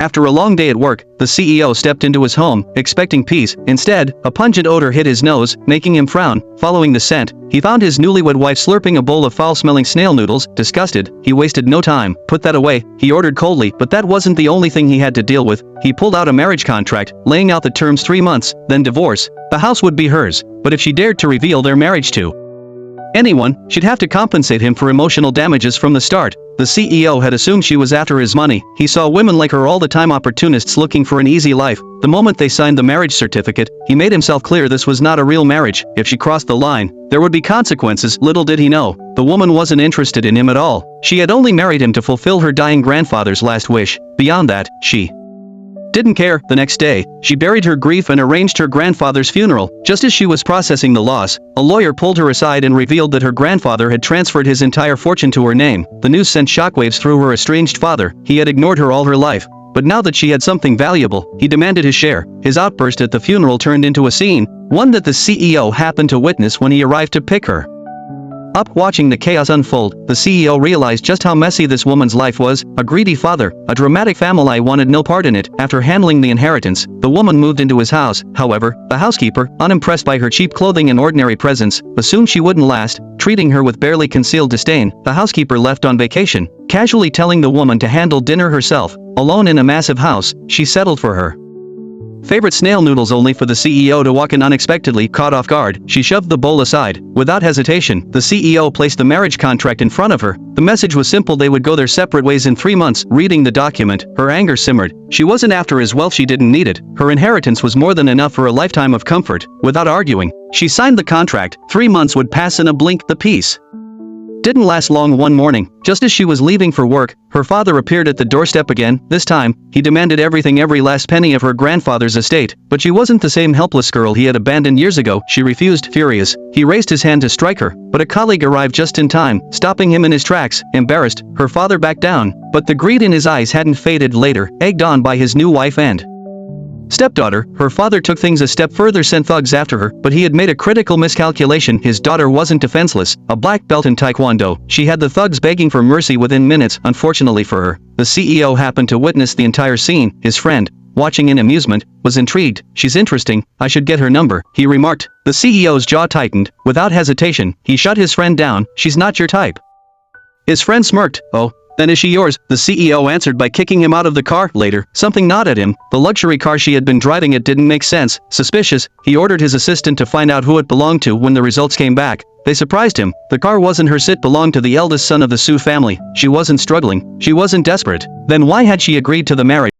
After a long day at work, the CEO stepped into his home, expecting peace. Instead, a pungent odor hit his nose, making him frown. Following the scent, he found his newlywed wife slurping a bowl of foul-smelling snail noodles. Disgusted, he wasted no time. "Put that away," he ordered coldly, but that wasn't the only thing he had to deal with. He pulled out a marriage contract, laying out the terms: 3 months, then divorce. The house would be hers, but if she dared to reveal their marriage to anyone, she'd have to compensate him for emotional damages from the start. The CEO had assumed she was after his money. He saw women like her all the time, opportunists looking for an easy life. The moment they signed the marriage certificate, he made himself clear this was not a real marriage. If she crossed the line, there would be consequences. Little did he know, the woman wasn't interested in him at all. She had only married him to fulfill her dying grandfather's last wish. Beyond that, she didn't care. The next day, she buried her grief and arranged her grandfather's funeral. Just as she was processing the loss, a lawyer pulled her aside and revealed that her grandfather had transferred his entire fortune to her name. The news sent shockwaves through her estranged father. He had ignored her all her life, but now that she had something valuable, he demanded his share. His outburst at the funeral turned into a scene, one that the CEO happened to witness when he arrived to pick her up. Watching the chaos unfold, the CEO realized just how messy this woman's life was. A greedy father, a dramatic family wanted no part in it. After handling the inheritance, the woman moved into his house. However, the housekeeper, unimpressed by her cheap clothing and ordinary presence, assumed she wouldn't last, treating her with barely concealed disdain. The housekeeper left on vacation, casually telling the woman to handle dinner herself. Alone in a massive house, she settled for her favorite snail noodles, only for the CEO to walk in unexpectedly. Caught off guard, she shoved the bowl aside. Without hesitation, the CEO placed the marriage contract in front of her. The message was simple: they would go their separate ways in 3 months. Reading the document, her anger simmered. She wasn't after his wealth, she didn't need it. Her inheritance was more than enough for a lifetime of comfort. Without arguing, she signed the contract. 3 months would pass in a blink. The peace didn't last long. One morning, just as she was leaving for work, her father appeared at the doorstep again. This time, he demanded everything, every last penny of her grandfather's estate. But she wasn't the same helpless girl he had abandoned years ago. She refused. Furious, he raised his hand to strike her, but a colleague arrived just in time, stopping him in his tracks. Embarrassed, her father backed down, but the greed in his eyes hadn't faded. Later, egged on by his new wife and stepdaughter, her father took things a step further, sent thugs after her, but he had made a critical miscalculation. His daughter wasn't defenseless, a black belt in Taekwondo. She had the thugs begging for mercy within minutes. Unfortunately for her, the CEO happened to witness the entire scene. His friend, watching in amusement, was intrigued. "She's interesting, I should get her number," he remarked. The CEO's jaw tightened. Without hesitation, he shut his friend down. "She's not your type." His friend smirked. "Oh, then is she yours?" The CEO answered by kicking him out of the car. Later, something gnawed at him. The luxury car she had been driving, it didn't make sense. Suspicious, he ordered his assistant to find out who it belonged to. When the results came back, they surprised him. The car wasn't hers, it belonged to the eldest son of the Su family. She wasn't struggling, she wasn't desperate. Then why had she agreed to the marriage?